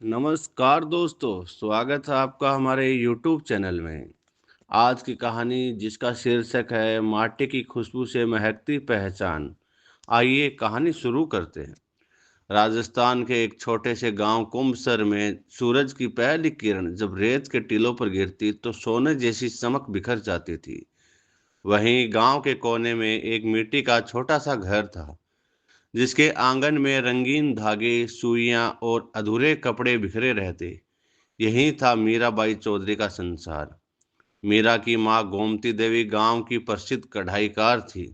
नमस्कार दोस्तों, स्वागत है आपका हमारे यूट्यूब चैनल में। आज की कहानी जिसका शीर्षक है माटी की खुशबू से महकती पहचान। आइए कहानी शुरू करते हैं। राजस्थान के एक छोटे से गांव कुम्भसर में सूरज की पहली किरण जब रेत के टीलों पर गिरती तो सोने जैसी चमक बिखर जाती थी। वहीं गांव के कोने में एक मिट्टी का छोटा सा घर था, जिसके आंगन में रंगीन धागे, सुइयां और अधूरे कपड़े बिखरे रहते। यही था मीराबाई चौधरी का संसार। मीरा की माँ गोमती देवी गांव की प्रसिद्ध कढ़ाईकार थी।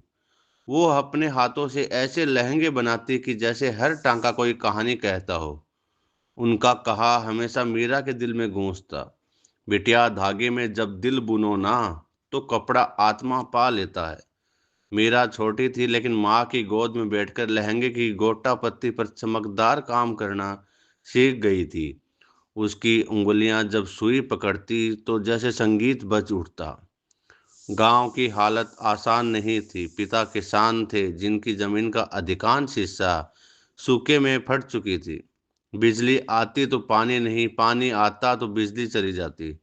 वो अपने हाथों से ऐसे लहंगे बनाती कि जैसे हर टांका कोई कहानी कहता हो। उनका कहा हमेशा मीरा के दिल में गूंजता, बिटिया धागे में जब दिल बुनो ना, तो कपड़ा आत्मा पा लेता है। मीरा छोटी थी लेकिन माँ की गोद में बैठकर लहंगे की गोटा पत्ती पर चमकदार काम करना सीख गई थी। उसकी उंगलियां जब सुई पकड़ती तो जैसे संगीत बज उठता। गांव की हालत आसान नहीं थी। पिता किसान थे जिनकी जमीन का अधिकांश हिस्सा सूखे में फट चुकी थी। बिजली आती तो पानी नहीं, पानी आता तो बिजली चली जाती।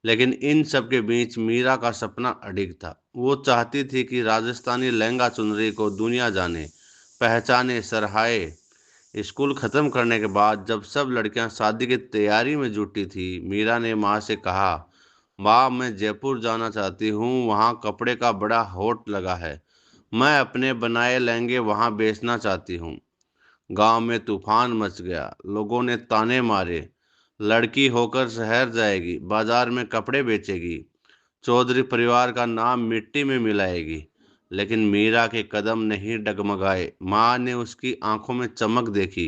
लेकिन इन सब के बीच मीरा का सपना अडिग था। वो चाहती थी कि राजस्थानी लहंगा चुनरी को दुनिया जाने, पहचाने, सराहे। स्कूल खत्म करने के बाद जब सब लड़कियां शादी की तैयारी में जुटी थी, मीरा ने माँ से कहा, माँ मैं जयपुर जाना चाहती हूँ, वहाँ कपड़े का बड़ा होट लगा है। मैं अपने बनाए लहंगे वहाँ बेचना चाहती हूँ। गांव में तूफान मच गया। लोगों ने ताने मारे, लड़की होकर शहर जाएगी, बाजार में कपड़े बेचेगी, चौधरी परिवार का नाम मिट्टी में मिलाएगी। लेकिन मीरा के कदम नहीं डगमगाए। माँ ने उसकी आंखों में चमक देखी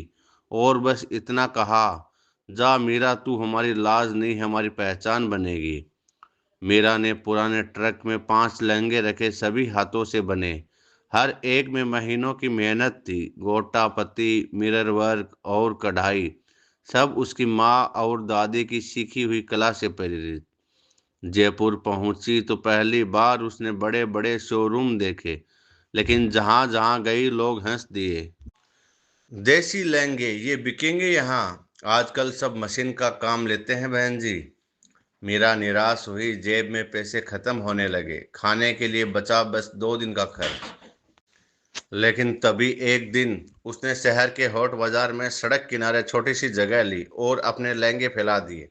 और बस इतना कहा, जा मीरा, तू हमारी लाज नहीं हमारी पहचान बनेगी। मीरा ने पुराने ट्रक में 5 लहंगे रखे, सभी हाथों से बने। हर एक में महीनों की मेहनत थी। गोटा पत्ती, मिरर वर्क और कढ़ाई, सब उसकी माँ और दादी की सीखी हुई कला से प्रेरित। जयपुर पहुंची तो पहली बार उसने बड़े बड़े शोरूम देखे, लेकिन जहां जहां गई लोग हंस दिए। देसी लहंगे ये बिकेंगे यहाँ, आजकल सब मशीन का काम लेते हैं बहन जी। मीरा निराश हुई। जेब में पैसे खत्म होने लगे। खाने के लिए बचा बस 2 दिन का खर्च। लेकिन तभी एक दिन उसने शहर के हॉट बाजार में सड़क किनारे छोटी सी जगह ली और अपने लहंगे फैला दिए।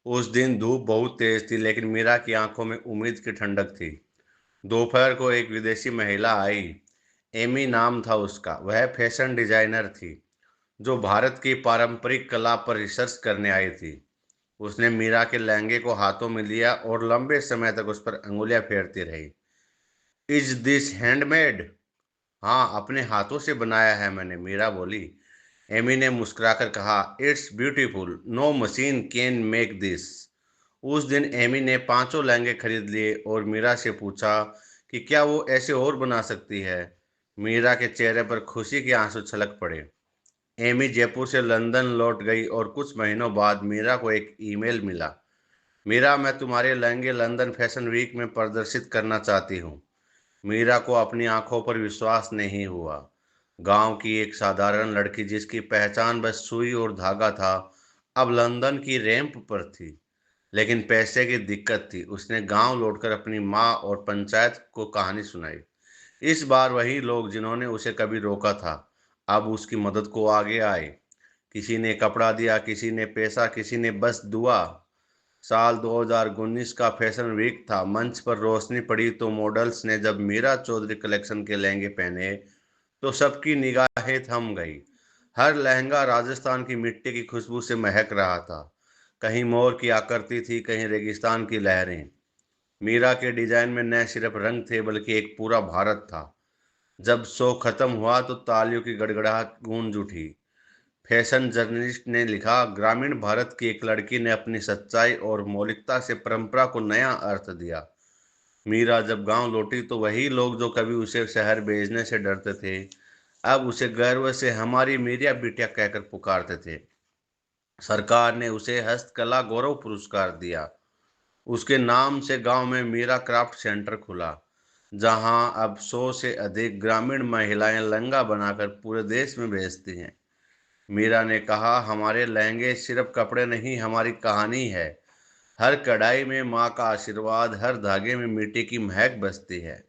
उस दिन धूप बहुत तेज थी लेकिन मीरा की आंखों में उम्मीद की ठंडक थी। दोपहर को एक विदेशी महिला आई। एमी नाम था उसका। वह फैशन डिजाइनर थी जो भारत की पारंपरिक कला पर रिसर्च करने आई थी। उसने मीरा के लहंगे को हाथों में लिया और लंबे समय तक उस पर अंगुलियां फेरती रही। Is this handmade? हाँ, अपने हाथों से बनाया है मैंने, मीरा बोली। एमी ने मुस्कुराकर कहा, it's beautiful, no machine can make this. उस दिन एमी ने 5 लहंगे खरीद लिए और मीरा से पूछा कि क्या वो ऐसे और बना सकती है। मीरा के चेहरे पर खुशी के आंसू छलक पड़े। एमी जयपुर से लंदन लौट गई और कुछ महीनों बाद मीरा को एक ईमेल मिला। मीरा, मैं तुम्हारे लहंगे लंदन फैशन वीक में प्रदर्शित करना चाहती हूँ। मीरा को अपनी आंखों पर विश्वास नहीं हुआ। गांव की एक साधारण लड़की जिसकी पहचान बस सुई और धागा था, अब लंदन की रैंप पर थी। लेकिन पैसे की दिक्कत थी। उसने गांव लौटकर अपनी माँ और पंचायत को कहानी सुनाई। इस बार वही लोग जिन्होंने उसे कभी रोका था, अब उसकी मदद को आगे आए। किसी ने कपड़ा दिया, किसी ने पैसा, किसी ने बस दुआ। साल 2019 का फैशन वीक था। मंच पर रोशनी पड़ी तो मॉडल्स ने जब मीरा चौधरी कलेक्शन के लहंगे पहने तो सबकी निगाहें थम गई। हर लहंगा राजस्थान की मिट्टी की खुशबू से महक रहा था। कहीं मोर की आकृति थी, कहीं रेगिस्तान की लहरें। मीरा के डिजाइन में न सिर्फ रंग थे बल्कि एक पूरा भारत था। जब शो खत्म हुआ तो तालियों की गड़गड़ाहट गूंज उठी। फैशन जर्नलिस्ट ने लिखा, ग्रामीण भारत की एक लड़की ने अपनी सच्चाई और मौलिकता से परंपरा को नया अर्थ दिया। मीरा जब गांव लौटी तो वही लोग जो कभी उसे शहर भेजने से डरते थे, अब उसे गर्व से हमारी मीरा बिटिया कहकर पुकारते थे। सरकार ने उसे हस्तकला गौरव पुरस्कार दिया। उसके नाम से गांव में मीरा क्राफ्ट सेंटर खुला, जहां अब 100 से अधिक ग्रामीण महिलाएं लंगा बनाकर पूरे देश में भेजती हैं। मीरा ने कहा, हमारे लहंगे सिर्फ कपड़े नहीं, हमारी कहानी है। हर कढ़ाई में माँ का आशीर्वाद, हर धागे में मिट्टी की महक बसती है।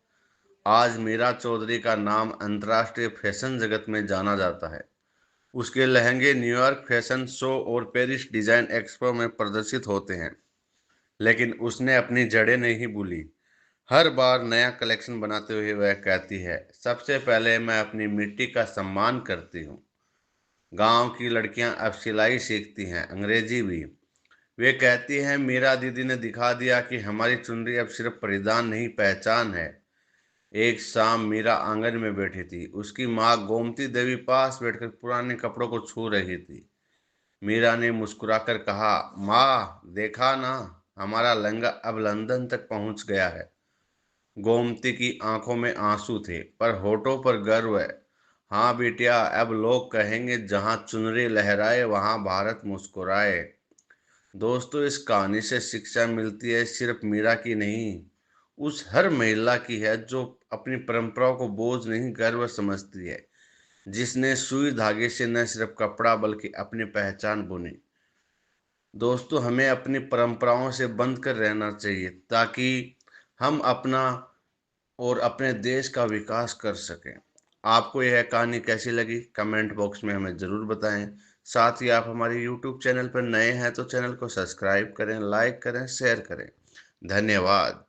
आज मीरा चौधरी का नाम अंतर्राष्ट्रीय फैशन जगत में जाना जाता है। उसके लहंगे न्यूयॉर्क फैशन शो और पेरिस डिजाइन एक्सपो में प्रदर्शित होते हैं। लेकिन उसने अपनी जड़ें नहीं भूली। हर बार नया कलेक्शन बनाते हुए वह कहती है, सबसे पहले मैं अपनी मिट्टी का सम्मान करती हूँ। गांव की लड़कियां अब सिलाई सीखती हैं, अंग्रेजी भी। वे कहती हैं, मीरा दीदी ने दिखा दिया कि हमारी चुनरी अब सिर्फ परिधान नहीं, पहचान है। एक शाम मीरा आंगन में बैठी थी। उसकी माँ गोमती देवी पास बैठकर पुराने कपड़ों को छू रही थी। मीरा ने मुस्कुराकर कहा, माँ देखा ना, हमारा लहंगा अब लंदन तक पहुंच गया है। गोमती की आंखों में आंसू थे, पर होठों पर गर्व है। हाँ बिटिया, अब लोग कहेंगे जहां चुनरी लहराए वहां भारत मुस्कुराए। दोस्तों, इस कहानी से शिक्षा मिलती है, सिर्फ मीरा की नहीं, उस हर महिला की है जो अपनी परंपराओं को बोझ नहीं, गर्व समझती है। जिसने सुई धागे से न सिर्फ कपड़ा बल्कि अपनी पहचान बुनी। दोस्तों, हमें अपनी परंपराओं से बंध कर रहना चाहिए ताकि हम अपना और अपने देश का विकास कर सकें। आपको यह कहानी कैसी लगी, कमेंट बॉक्स में हमें ज़रूर बताएं। साथ ही आप हमारे यूट्यूब चैनल पर नए हैं तो चैनल को सब्सक्राइब करें, लाइक करें, शेयर करें। धन्यवाद।